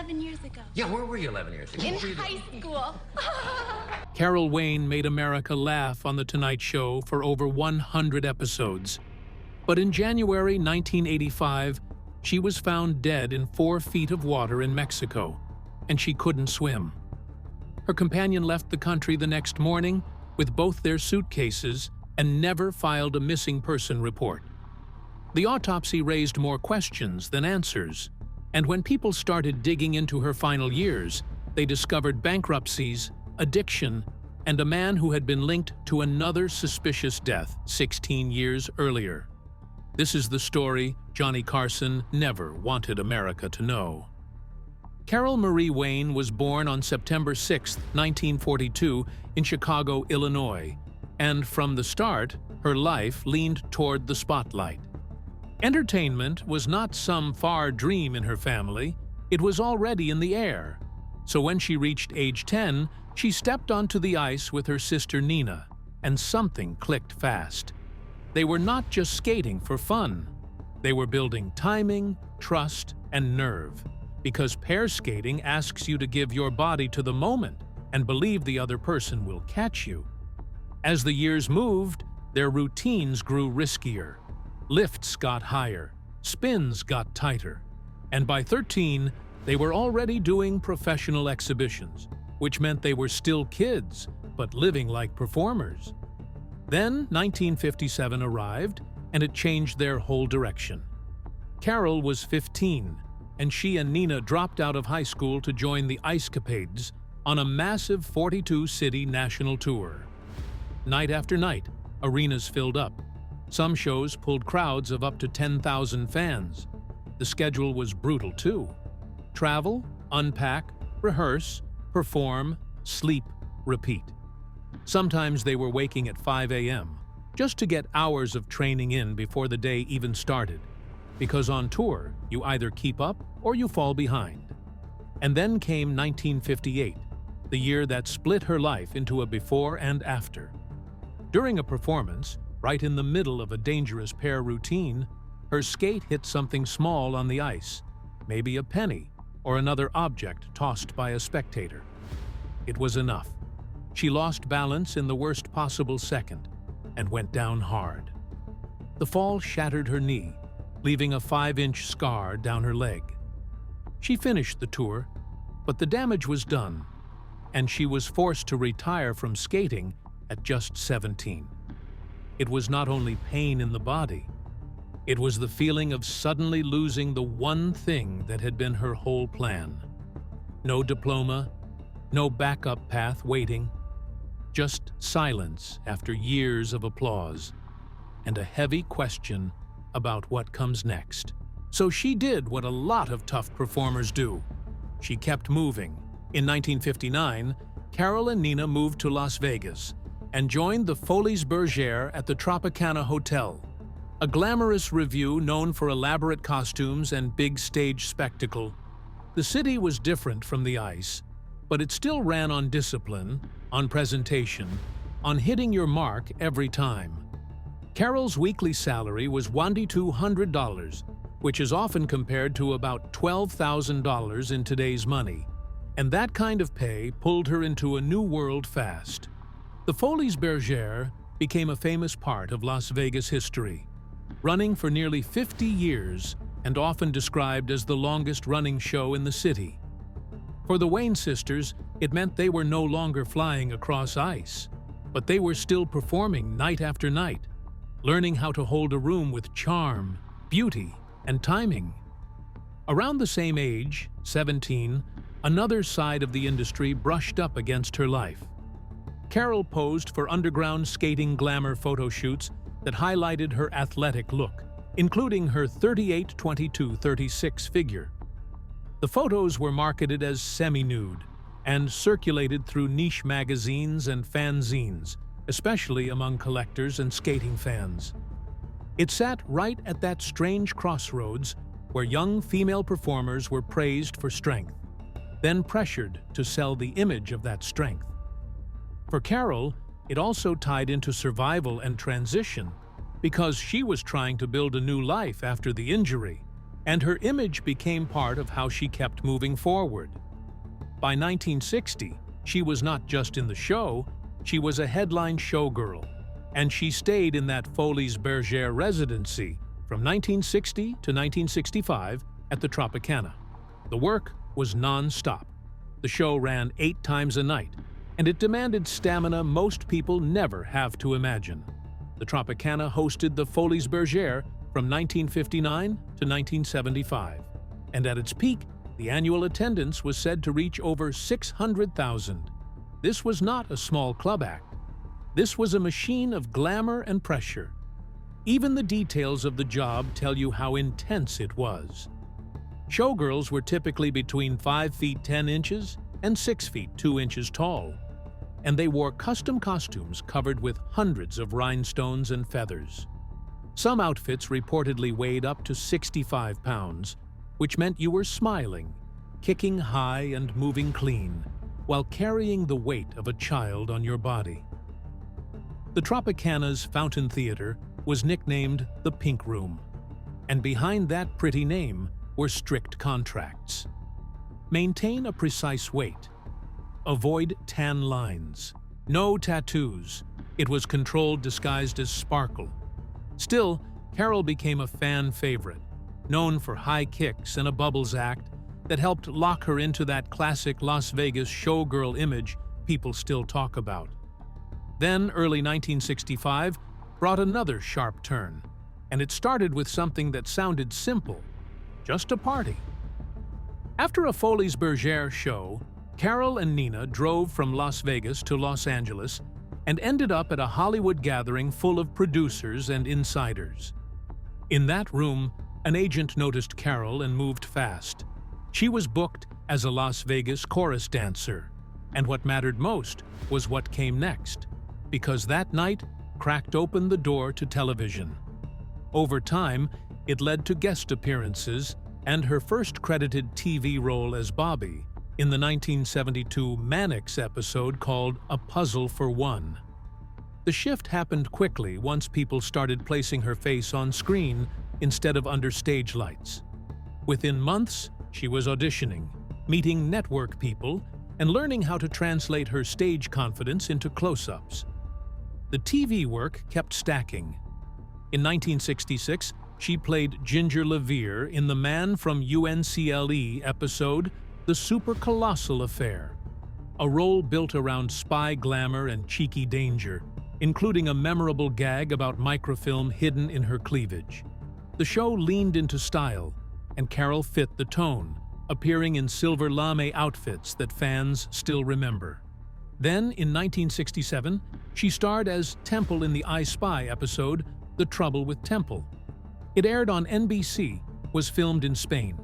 11 years ago. Yeah, where were you 11 years ago? In high school. Carol Wayne made America laugh on The Tonight Show for over 100 episodes. But in January 1985, she was found dead in 4 feet of water in Mexico, and she couldn't swim. Her companion left the country the next morning with both their suitcases and never filed a missing person report. The autopsy raised more questions than answers, and when people started digging into her final years, they discovered bankruptcies, addiction, and a man who had been linked to another suspicious death 16 years earlier. This is the story Johnny Carson never wanted America to know. Carol Marie Wayne was born on September 6, 1942, in Chicago, Illinois, and from the start, her life leaned toward the spotlight. Entertainment was not some far dream in her family, it was already in the air. So when she reached age 10, she stepped onto the ice with her sister Nina, and something clicked fast. They were not just skating for fun. They were building timing, trust, and nerve, because pair skating asks you to give your body to the moment and believe the other person will catch you. As the years moved, their routines grew riskier. Lifts got higher, spins got tighter, and by 13, they were already doing professional exhibitions, which meant they were still kids, but living like performers. Then 1957 arrived, and it changed their whole direction. Carol was 15, and she and Nina dropped out of high school to join the Ice Capades on a massive 42-city national tour. Night after night, arenas filled up. Some shows pulled crowds of up to 10,000 fans. The schedule was brutal too. Travel, unpack, rehearse, perform, sleep, repeat. Sometimes they were waking at 5 a.m. just to get hours of training in before the day even started. Because on tour, you either keep up or you fall behind. And then came 1958, the year that split her life into a before and after. During a performance, right in the middle of a dangerous pair routine, her skate hit something small on the ice, maybe a penny or another object tossed by a spectator. It was enough. She lost balance in the worst possible second and went down hard. The fall shattered her knee, leaving a 5-inch scar down her leg. She finished the tour, but the damage was done, and she was forced to retire from skating at just 17. It was not only pain in the body, it was the feeling of suddenly losing the one thing that had been her whole plan. No diploma, no backup path waiting, just silence after years of applause, and a heavy question about what comes next. So she did what a lot of tough performers do. She kept moving. In 1959, Carol and Nina moved to Las Vegas and joined the Folies Bergère at the Tropicana Hotel, a glamorous revue known for elaborate costumes and big stage spectacle. The city was different from the ice, but it still ran on discipline, on presentation, on hitting your mark every time. Carol's weekly salary was $2,200, which is often compared to about $12,000 in today's money, and that kind of pay pulled her into a new world fast. The Folies Bergère became a famous part of Las Vegas history, running for nearly 50 years and often described as the longest-running show in the city. For the Wayne sisters, it meant they were no longer flying across ice, but they were still performing night after night, learning how to hold a room with charm, beauty, and timing. Around the same age, 17, another side of the industry brushed up against her life. Carol posed for underground skating glamour photo shoots that highlighted her athletic look, including her 38-22-36 figure. The photos were marketed as semi-nude and circulated through niche magazines and fanzines, especially among collectors and skating fans. It sat right at that strange crossroads where young female performers were praised for strength, then pressured to sell the image of that strength. For Carol, it also tied into survival and transition because she was trying to build a new life after the injury, and her image became part of how she kept moving forward. By 1960, she was not just in the show, she was a headline showgirl, and she stayed in that Folies Bergère residency from 1960 to 1965 at the Tropicana. The work was non-stop. The show ran 8 times a night, and it demanded stamina most people never have to imagine. The Tropicana hosted the Folies Bergère from 1959 to 1975, and at its peak, the annual attendance was said to reach over 600,000. This was not a small club act. This was a machine of glamour and pressure. Even the details of the job tell you how intense it was. Showgirls were typically between 5 feet 10 inches and 6 feet 2 inches tall, and they wore custom costumes covered with hundreds of rhinestones and feathers. Some outfits reportedly weighed up to 65 pounds, which meant you were smiling, kicking high and moving clean, while carrying the weight of a child on your body. The Tropicana's Fountain Theater was nicknamed the Pink Room, and behind that pretty name were strict contracts. Maintain a precise weight. Avoid tan lines. No tattoos. It was controlled disguised as sparkle. Still, Carol became a fan favorite, known for high kicks and a bubbles act that helped lock her into that classic Las Vegas showgirl image people still talk about. Then, early 1965 brought another sharp turn, and it started with something that sounded simple, just a party. After a Folies Bergère show, Carol and Nina drove from Las Vegas to Los Angeles and ended up at a Hollywood gathering full of producers and insiders. In that room, an agent noticed Carol and moved fast. She was booked as a Las Vegas chorus dancer, and what mattered most was what came next, because that night cracked open the door to television. Over time, it led to guest appearances and her first credited TV role as Bobby in the 1972 Mannix episode called A Puzzle for One. The shift happened quickly once people started placing her face on screen instead of under stage lights. Within months, she was auditioning, meeting network people, and learning how to translate her stage confidence into close-ups. The TV work kept stacking. In 1966, she played Ginger LaVere in the Man from UNCLE episode The Super Colossal Affair, a role built around spy glamour and cheeky danger, including a memorable gag about microfilm hidden in her cleavage. The show leaned into style, and Carol fit the tone, appearing in silver lame outfits that fans still remember. Then, in 1967, she starred as Temple in the I Spy episode The Trouble with Temple. It aired on NBC, was filmed in Spain,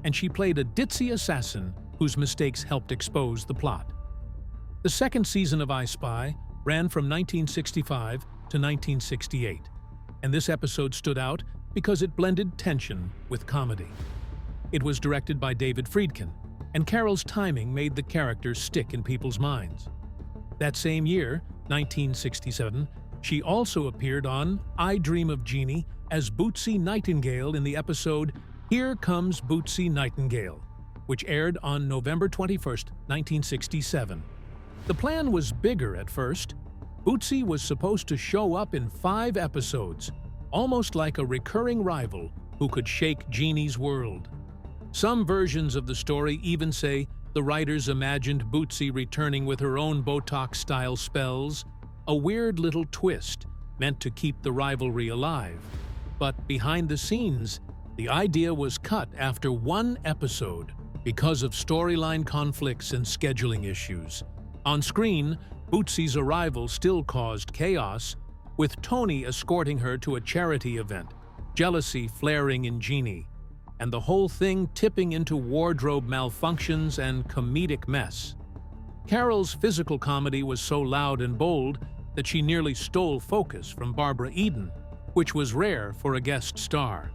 and she played a ditzy assassin whose mistakes helped expose the plot. The second season of I Spy ran from 1965 to 1968, and this episode stood out because it blended tension with comedy. It was directed by David Friedkin, and Carol's timing made the character stick in people's minds. That same year, 1967, she also appeared on I Dream of Jeannie as Bootsy Nightingale in the episode Here Comes Bootsy Nightingale, which aired on November 21, 1967. The plan was bigger at first. Bootsy was supposed to show up in 5 episodes, almost like a recurring rival who could shake Jeannie's world. Some versions of the story even say the writers imagined Bootsy returning with her own Botox-style spells, a weird little twist meant to keep the rivalry alive. But behind the scenes, the idea was cut after 1 episode because of storyline conflicts and scheduling issues. On screen, Bootsy's arrival still caused chaos, with Tony escorting her to a charity event, jealousy flaring in Jeannie, and the whole thing tipping into wardrobe malfunctions and comedic mess. Carol's physical comedy was so loud and bold that she nearly stole focus from Barbara Eden, which was rare for a guest star.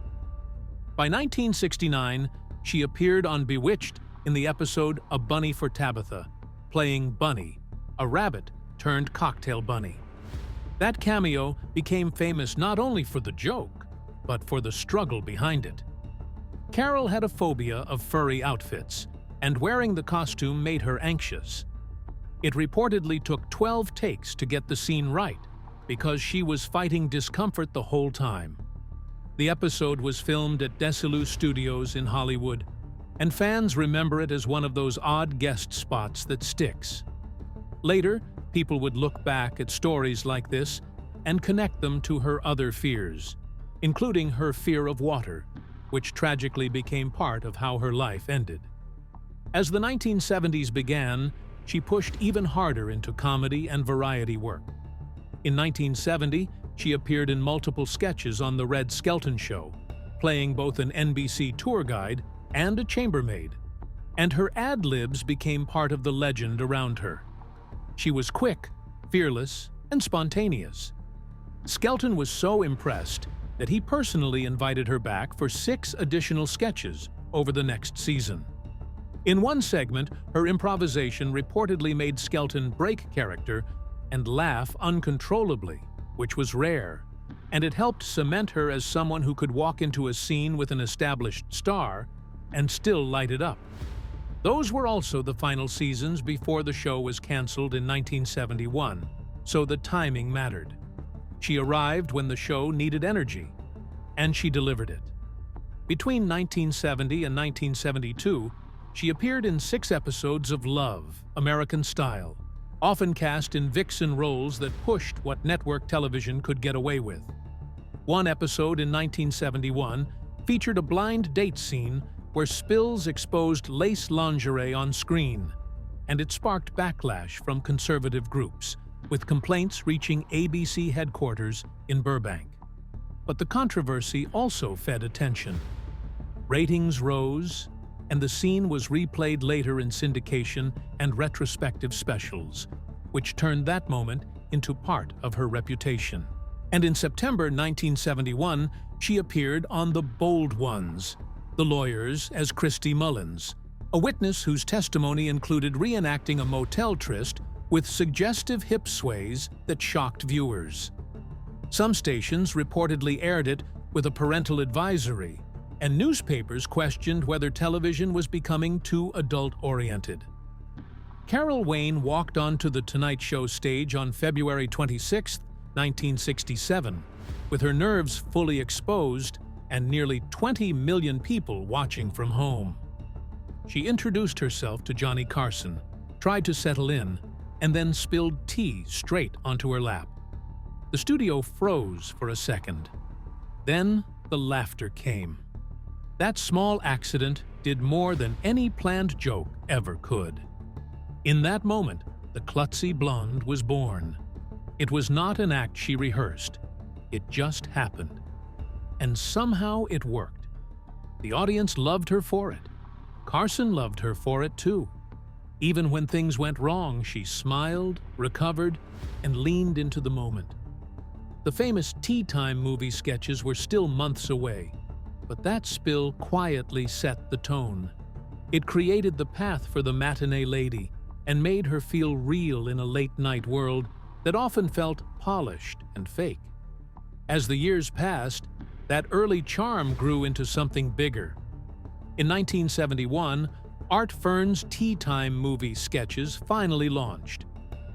By 1969, she appeared on Bewitched in the episode A Bunny for Tabitha, playing Bunny, a rabbit turned cocktail bunny. That cameo became famous not only for the joke, but for the struggle behind it. Carol had a phobia of furry outfits, and wearing the costume made her anxious. It reportedly took 12 takes to get the scene right, because she was fighting discomfort the whole time. The episode was filmed at Desilu Studios in Hollywood, and fans remember it as one of those odd guest spots that sticks. Later, people would look back at stories like this and connect them to her other fears, including her fear of water, which tragically became part of how her life ended. As the 1970s began, she pushed even harder into comedy and variety work. In 1970, she appeared in multiple sketches on The Red Skelton Show, playing both an NBC tour guide and a chambermaid, and her ad-libs became part of the legend around her. She was quick, fearless, and spontaneous. Skelton was so impressed that he personally invited her back for 6 additional sketches over the next season. In one segment, her improvisation reportedly made Skelton break character and laugh uncontrollably, which was rare, and it helped cement her as someone who could walk into a scene with an established star and still light it up. Those were also the final seasons before the show was canceled in 1971, so the timing mattered. She arrived when the show needed energy, and she delivered it. Between 1970 and 1972, she appeared in 6 episodes of Love, American Style, often cast in vixen roles that pushed what network television could get away with. One episode in 1971 featured a blind date scene where Spills exposed lace lingerie on screen, and it sparked backlash from conservative groups, with complaints reaching ABC headquarters in Burbank. But the controversy also fed attention. Ratings rose, and the scene was replayed later in syndication and retrospective specials, which turned that moment into part of her reputation. And in September 1971, she appeared on The Bold Ones, The Lawyers as Christy Mullins, a witness whose testimony included reenacting a motel tryst with suggestive hip sways that shocked viewers. Some stations reportedly aired it with a parental advisory, and newspapers questioned whether television was becoming too adult-oriented. Carol Wayne walked onto The Tonight Show stage on February 26, 1967, with her nerves fully exposed and nearly 20 million people watching from home. She introduced herself to Johnny Carson, tried to settle in, and then spilled tea straight onto her lap. The studio froze for a second. Then the laughter came. That small accident did more than any planned joke ever could. In that moment, the klutzy blonde was born. It was not an act she rehearsed. It just happened. And somehow it worked. The audience loved her for it. Carson loved her for it too. Even when things went wrong, she smiled, recovered, and leaned into the moment. The famous Tea Time movie sketches were still months away, but that spill quietly set the tone. It created the path for the matinee lady and made her feel real in a late-night world that often felt polished and fake. As the years passed, that early charm grew into something bigger. In 1971, Art Fern's Tea Time movie sketches finally launched,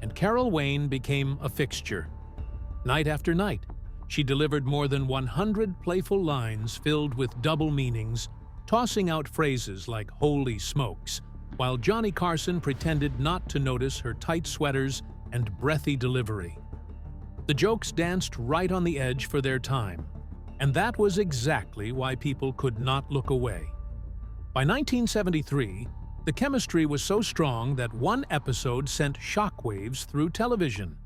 and Carol Wayne became a fixture. Night after night, she delivered more than 100 playful lines filled with double meanings, tossing out phrases like "holy smokes," while Johnny Carson pretended not to notice her tight sweaters and breathy delivery. The jokes danced right on the edge for their time, and that was exactly why people could not look away. By 1973, the chemistry was so strong that one episode sent shockwaves through television.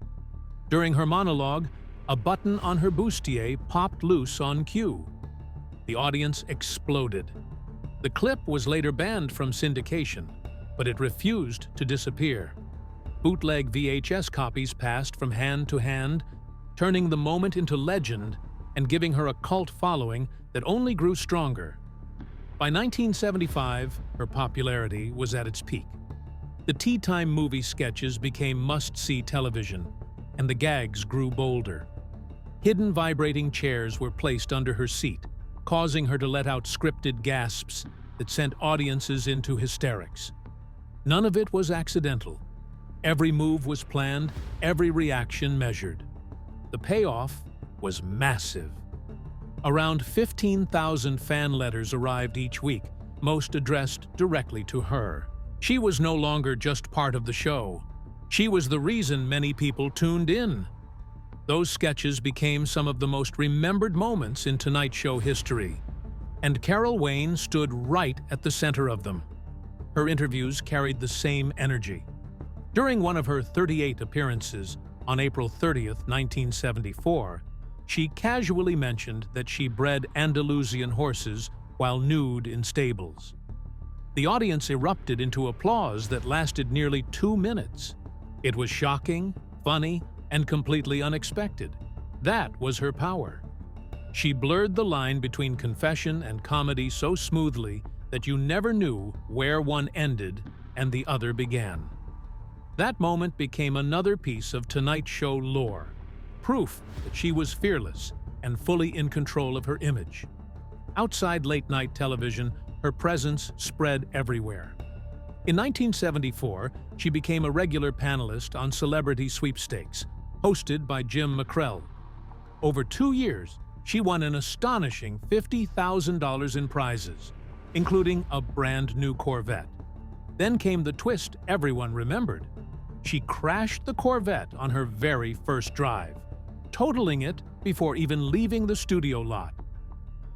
During her monologue, a button on her bustier popped loose on cue. The audience exploded. The clip was later banned from syndication, but it refused to disappear. Bootleg VHS copies passed from hand to hand, turning the moment into legend and giving her a cult following that only grew stronger. By 1975, her popularity was at its peak. The Tea Time movie sketches became must-see television, and the gags grew bolder. Hidden vibrating chairs were placed under her seat, causing her to let out scripted gasps that sent audiences into hysterics. None of it was accidental. Every move was planned, every reaction measured. The payoff was massive. Around 15,000 fan letters arrived each week, most addressed directly to her. She was no longer just part of the show. She was the reason many people tuned in. Those sketches became some of the most remembered moments in Tonight Show history, and Carol Wayne stood right at the center of them. Her interviews carried the same energy. During one of her 38 appearances, on April 30th, 1974, she casually mentioned that she bred Andalusian horses while nude in stables. The audience erupted into applause that lasted nearly 2 minutes. It was shocking, funny, and completely unexpected. That was her power. She blurred the line between confession and comedy so smoothly that you never knew where one ended and the other began. That moment became another piece of Tonight Show lore, proof that she was fearless and fully in control of her image. Outside late-night television, her presence spread everywhere. In 1974, she became a regular panelist on Celebrity Sweepstakes, hosted by Jim McCrell. Over 2 years, she won an astonishing $50,000 in prizes, including a brand new Corvette. Then came the twist everyone remembered. She crashed the Corvette on her very first drive, totaling it before even leaving the studio lot.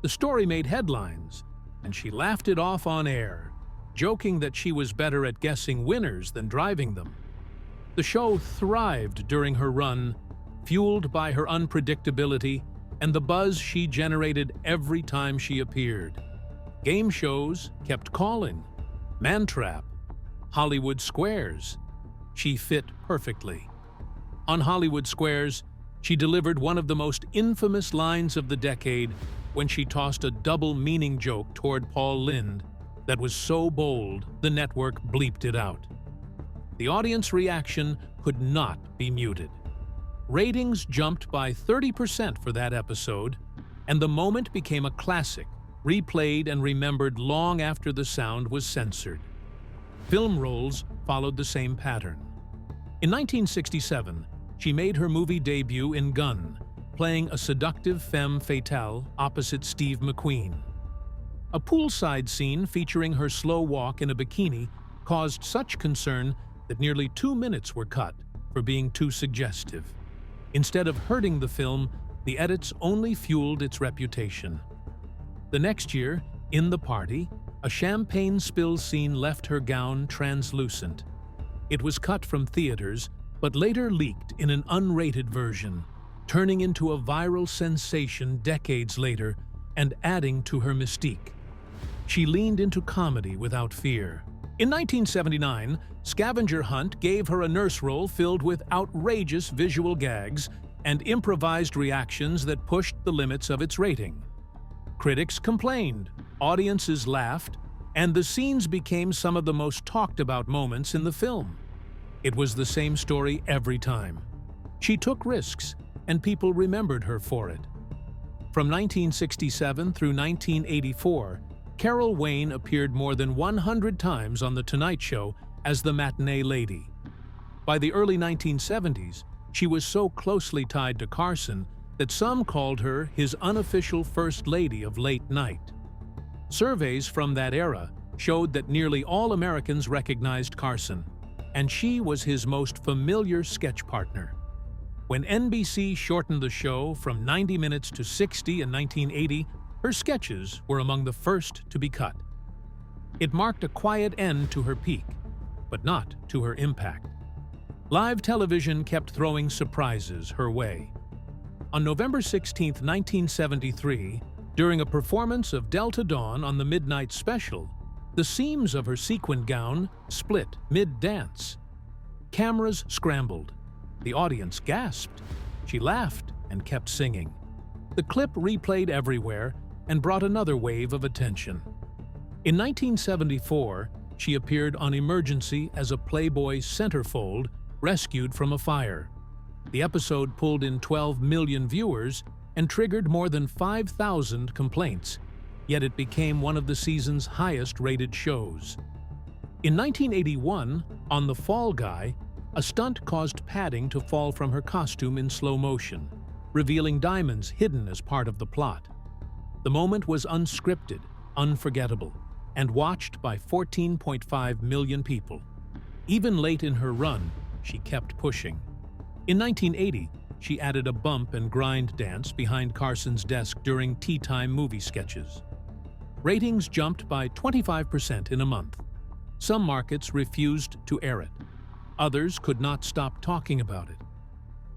The story made headlines, and she laughed it off on air, joking that she was better at guessing winners than driving them. The show thrived during her run, fueled by her unpredictability and the buzz she generated every time she appeared. Game shows kept calling. Man-Trap, Hollywood Squares. She fit perfectly. On Hollywood Squares, she delivered one of the most infamous lines of the decade when she tossed a double-meaning joke toward Paul Lynde that was so bold the network bleeped it out. The audience reaction could not be muted. Ratings jumped by 30% for that episode, and the moment became a classic, replayed and remembered long after the sound was censored. Film roles followed the same pattern. In 1967, she made her movie debut in Gun, playing a seductive femme fatale opposite Steve McQueen. A poolside scene featuring her slow walk in a bikini caused such concern that nearly 2 minutes were cut for being too suggestive. Instead of hurting the film, the edits only fueled its reputation. The next year, in The Party, a champagne spill scene left her gown translucent. It was cut from theaters, but later leaked in an unrated version, turning into a viral sensation decades later and adding to her mystique. She leaned into comedy without fear. In 1979, Scavenger Hunt gave her a nurse role filled with outrageous visual gags and improvised reactions that pushed the limits of its rating. Critics complained, audiences laughed, and the scenes became some of the most talked-about moments in the film. It was the same story every time. She took risks, and people remembered her for it. From 1967 through 1984, Carol Wayne appeared more than 100 times on The Tonight Show as the matinee lady. By the early 1970s, she was so closely tied to Carson that some called her his unofficial first lady of late night. Surveys from that era showed that nearly all Americans recognized Carson, and she was his most familiar sketch partner. When NBC shortened the show from 90 minutes to 60 in 1980, her sketches were among the first to be cut. It marked a quiet end to her peak, but not to her impact. Live television kept throwing surprises her way. On November 16, 1973, during a performance of Delta Dawn on the Midnight Special, the seams of her sequin gown split mid-dance. Cameras scrambled. The audience gasped. She laughed and kept singing. The clip replayed everywhere and brought another wave of attention. In 1974, she appeared on Emergency as a Playboy centerfold rescued from a fire. The episode pulled in 12 million viewers and triggered more than 5,000 complaints, yet it became one of the season's highest-rated shows. In 1981, on The Fall Guy, a stunt caused padding to fall from her costume in slow motion, revealing diamonds hidden as part of the plot. The moment was unscripted, unforgettable, and watched by 14.5 million people. Even late in her run, she kept pushing. In 1980, she added a bump and grind dance behind Carson's desk during tea time movie sketches. Ratings jumped by 25% in a month. Some markets refused to air it. Others could not stop talking about it.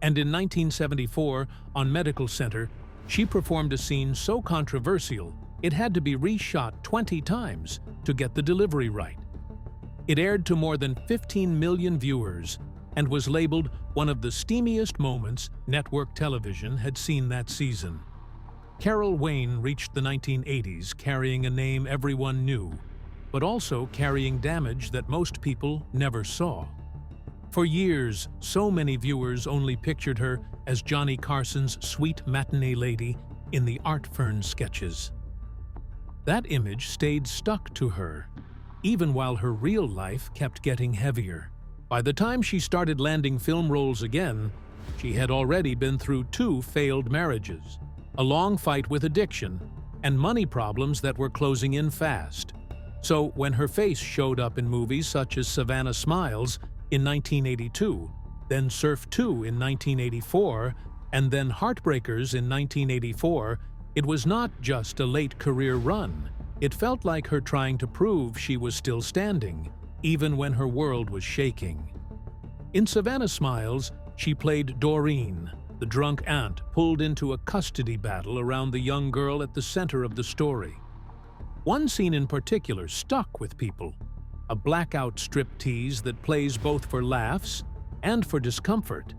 And in 1974, on Medical Center, she performed a scene so controversial it had to be reshot 20 times to get the delivery right. It aired to more than 15 million viewers and was labeled one of the steamiest moments network television had seen that season. Carol Wayne reached the 1980s carrying a name everyone knew, but also carrying damage that most people never saw. For years, so many viewers only pictured her as Johnny Carson's sweet matinee lady in the Art Fern sketches. That image stayed stuck to her, even while her real life kept getting heavier. By the time she started landing film roles again, she had already been through 2 failed marriages, a long fight with addiction, and money problems that were closing in fast. So when her face showed up in movies such as Savannah Smiles in 1982, then Surf 2 in 1984, and then Heartbreakers in 1984, it was not just a late career run. It felt like her trying to prove she was still standing, even when her world was shaking. In Savannah Smiles, she played Doreen, the drunk aunt pulled into a custody battle around the young girl at the center of the story. One scene in particular stuck with people, a blackout striptease that plays both for laughs and for discomfort,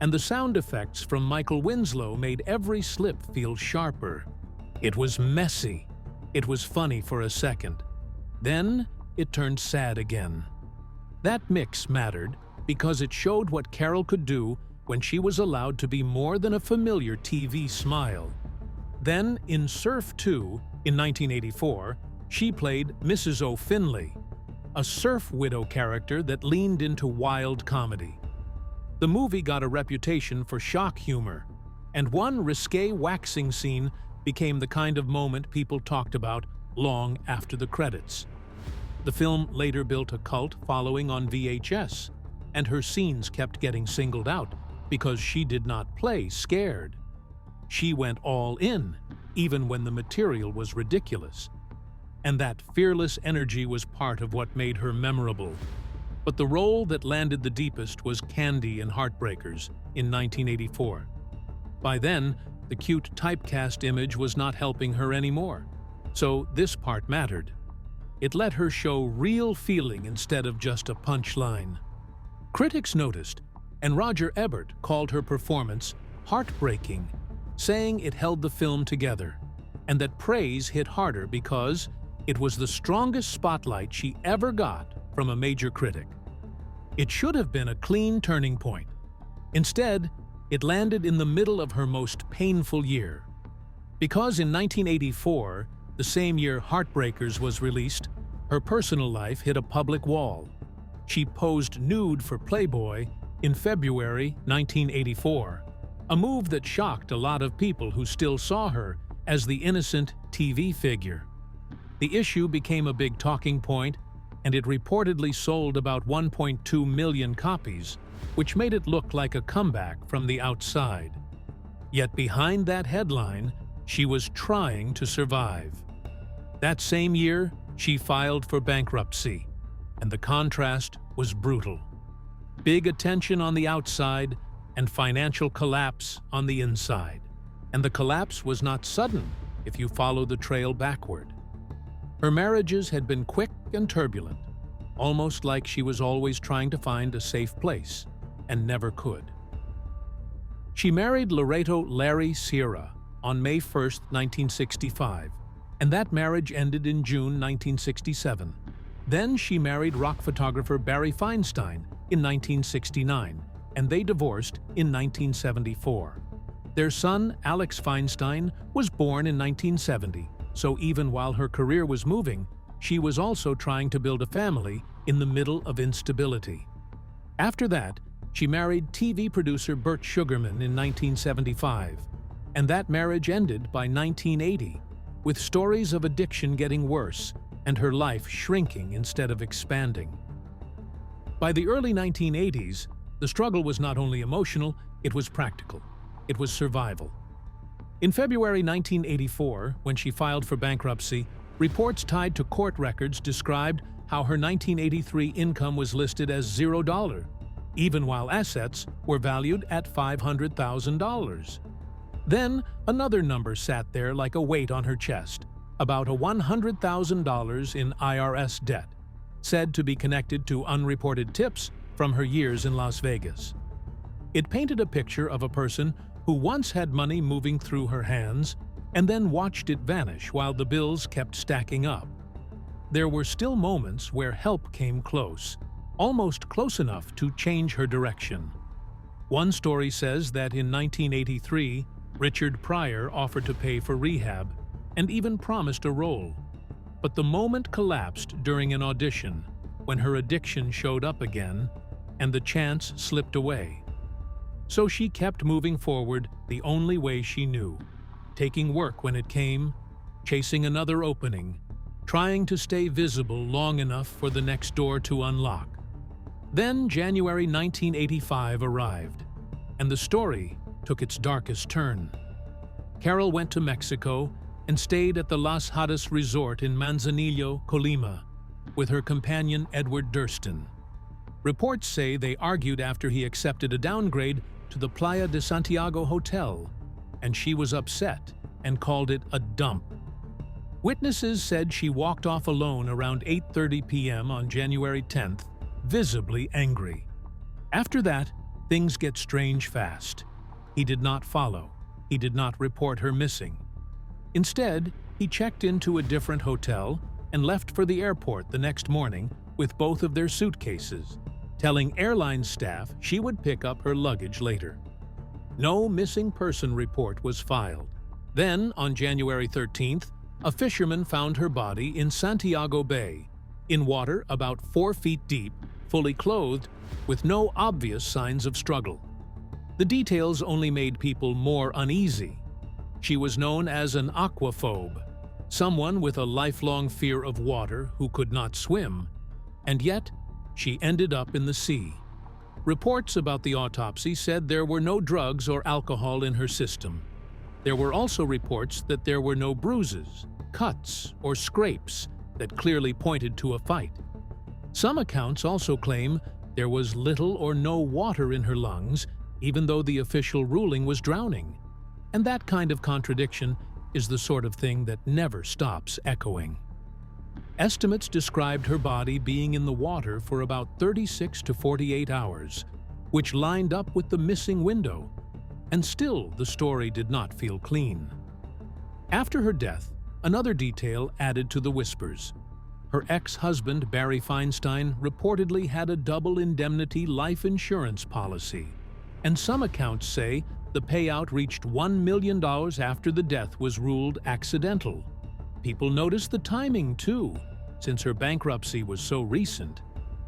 and the sound effects from Michael Winslow made every slip feel sharper. It was messy. It was funny for a second. Then it turned sad again. That mix mattered because it showed what Carol could do when she was allowed to be more than a familiar TV smile. Then, in Surf 2, in 1984, she played Mrs. O'Finley, a surf widow character that leaned into wild comedy. The movie got a reputation for shock humor, and one risque waxing scene became the kind of moment people talked about long after the credits. The film later built a cult following on VHS, and her scenes kept getting singled out because she did not play scared. She went all in, even when the material was ridiculous. And that fearless energy was part of what made her memorable. But the role that landed the deepest was Candy in Heartbreakers in 1984. By then, the cute typecast image was not helping her anymore, so this part mattered. It let her show real feeling instead of just a punchline. Critics noticed, and Roger Ebert called her performance heartbreaking, saying it held the film together, and that praise hit harder because it was the strongest spotlight she ever got from a major critic. It should have been a clean turning point. Instead, it landed in the middle of her most painful year. Because in 1984, the same year Heartbreakers was released, her personal life hit a public wall. She posed nude for Playboy in February 1984, a move that shocked a lot of people who still saw her as the innocent TV figure. The issue became a big talking point, and it reportedly sold about 1.2 million copies, which made it look like a comeback from the outside. Yet behind that headline, she was trying to survive. That same year, she filed for bankruptcy, and the contrast was brutal. Big attention on the outside and financial collapse on the inside. And the collapse was not sudden if you follow the trail backward. Her marriages had been quick and turbulent, almost like she was always trying to find a safe place, and never could. She married Loreto Larry Sierra on May 1, 1965, and that marriage ended in June 1967. Then she married rock photographer Barry Feinstein in 1969, and they divorced in 1974. Their son, Alex Feinstein, was born in 1970, So even while her career was moving, she was also trying to build a family in the middle of instability. After that, she married TV producer Burt Sugarman in 1975, and that marriage ended by 1980, with stories of addiction getting worse and her life shrinking instead of expanding. By the early 1980s, the struggle was not only emotional, it was practical. It was survival. In February 1984, when she filed for bankruptcy, reports tied to court records described how her 1983 income was listed as $0, even while assets were valued at $500,000. Then, another number sat there like a weight on her chest, about $100,000 in IRS debt, said to be connected to unreported tips from her years in Las Vegas. It painted a picture of a person who once had money moving through her hands and then watched it vanish while the bills kept stacking up. There were still moments where help came close, almost close enough to change her direction. One story says that in 1983, Richard Pryor offered to pay for rehab and even promised a role. But the moment collapsed during an audition when her addiction showed up again and the chance slipped away. So she kept moving forward the only way she knew, taking work when it came, chasing another opening, trying to stay visible long enough for the next door to unlock. Then January 1985 arrived, and the story took its darkest turn. Carol went to Mexico and stayed at the Las Hadas resort in Manzanillo, Colima, with her companion Edward Durston. Reports say they argued after he accepted a downgrade to the Playa de Santiago hotel, and she was upset and called it a dump. Witnesses said she walked off alone around 8:30 p.m. on January 10th, visibly angry. After that, things get strange fast. He did not follow. He did not report her missing. Instead, he checked into a different hotel and left for the airport the next morning with both of their suitcases, telling airline staff she would pick up her luggage later. No missing person report was filed. Then, on January 13th, a fisherman found her body in Santiago Bay, in water about 4 feet deep, fully clothed, with no obvious signs of struggle. The details only made people more uneasy. She was known as an aquaphobe, someone with a lifelong fear of water who could not swim, and yet she ended up in the sea. Reports about the autopsy said there were no drugs or alcohol in her system. There were also reports that there were no bruises, cuts, or scrapes that clearly pointed to a fight. Some accounts also claim there was little or no water in her lungs, even though the official ruling was drowning. And that kind of contradiction is the sort of thing that never stops echoing. Estimates described her body being in the water for about 36 to 48 hours, which lined up with the missing window. And still, the story did not feel clean. After her death, another detail added to the whispers. Her ex-husband, Barry Feinstein, reportedly had a double indemnity life insurance policy, and some accounts say the payout reached $1 million after the death was ruled accidental. People noticed the timing, too, since her bankruptcy was so recent,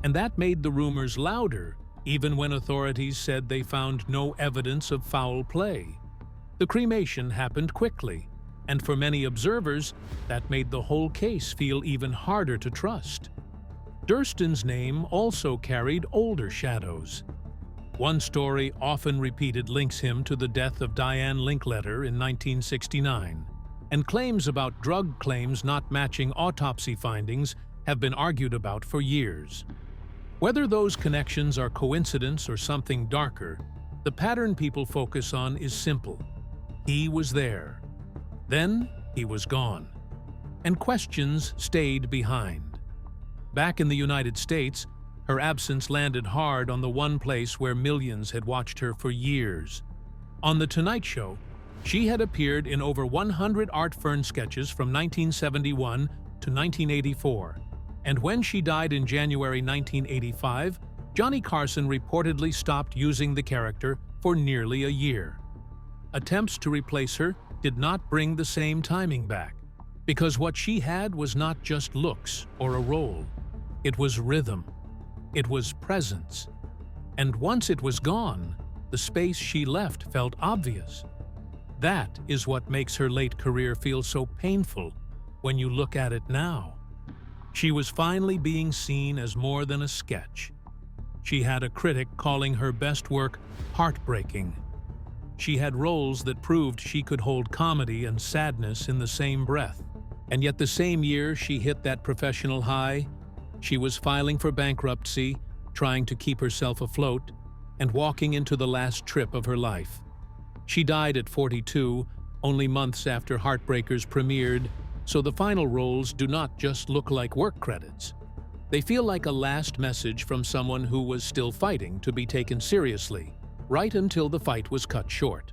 and that made the rumors louder, even when authorities said they found no evidence of foul play. The cremation happened quickly, and for many observers, that made the whole case feel even harder to trust. Durston's name also carried older shadows. One story often repeated links him to the death of Diane Linkletter in 1969, and claims about drug claims not matching autopsy findings have been argued about for years. Whether those connections are coincidence or something darker, the pattern people focus on is simple. He was there. Then he was gone. And questions stayed behind. Back in the United States, her absence landed hard on the one place where millions had watched her for years. On The Tonight Show, she had appeared in over 100 Art Fern sketches from 1971 to 1984, and when she died in January 1985, Johnny Carson reportedly stopped using the character for nearly a year. Attempts to replace her did not bring the same timing back. Because what she had was not just looks or a role. It was rhythm. It was presence. And once it was gone, the space she left felt obvious. That is what makes her late career feel so painful when you look at it now. She was finally being seen as more than a sketch. She had a critic calling her best work heartbreaking. She had roles that proved she could hold comedy and sadness in the same breath. And yet the same year she hit that professional high, she was filing for bankruptcy, trying to keep herself afloat, and walking into the last trip of her life. She died at 42, only months after Heartbreakers premiered, so the final roles do not just look like work credits. They feel like a last message from someone who was still fighting to be taken seriously, right until the fight was cut short.